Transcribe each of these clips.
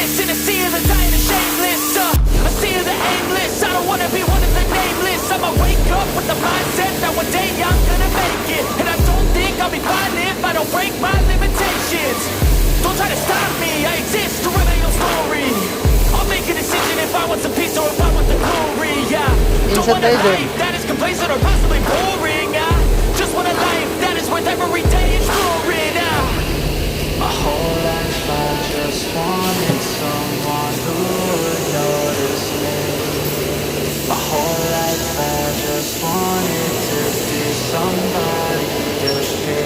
aimless in a sea of the dying and shameless. A sea of the aimless. I don't wanna be one of the nameless. I'ma wake up with the mindset that one day I'm gonna make it. And I don't think I'll be fine if I don't break my limitations. Don't try to stop me, I exist to write my own story. I'll make a decision if I want some peace or if I want the glory. Yeah. Don't want a life that is complacent or possibly boring. Just want a life that is worth every day exploring. My whole life I just wanted someone who would notice me. My whole life I just wanted to be somebody to be.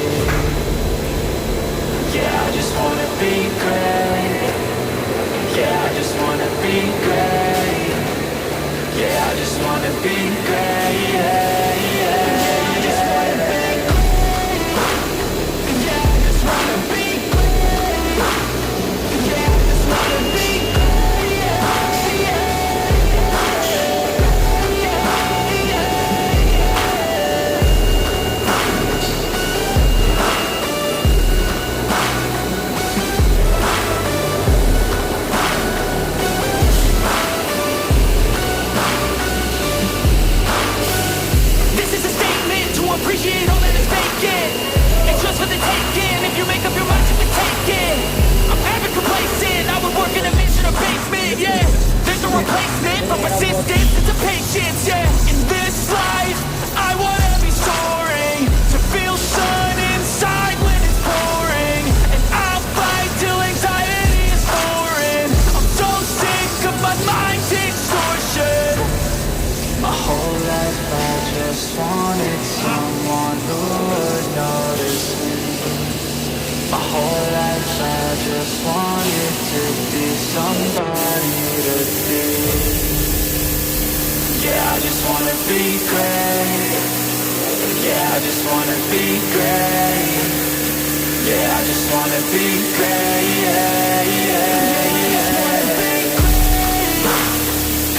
Yeah, I just wanna be great. Yeah, I just wanna be great. Yeah, I just wanna be great. Yeah, yeah, I just wanna be great. Yeah, I just wanna be great. Yeah, I just wanna be great. Yeah, appreciate all that is vacant. It's just for the taking. If you make up your mind, you can take it. I'm never complacent. I would work in a mansion or basement. Yeah, there's no replacement for persistence. It's a patience. Yeah, in this life, I wanna be soaring, to feel sun inside when it's pouring, and I'll fight till anxiety is foreign. I'm so sick of my mind's extortion. my whole life I just wanted someone who would notice me. My whole life I just wanted to be somebody to be. Yeah, I just wanna be great. Yeah, I just wanna be great. Yeah, I just wanna be great. Yeah, yeah.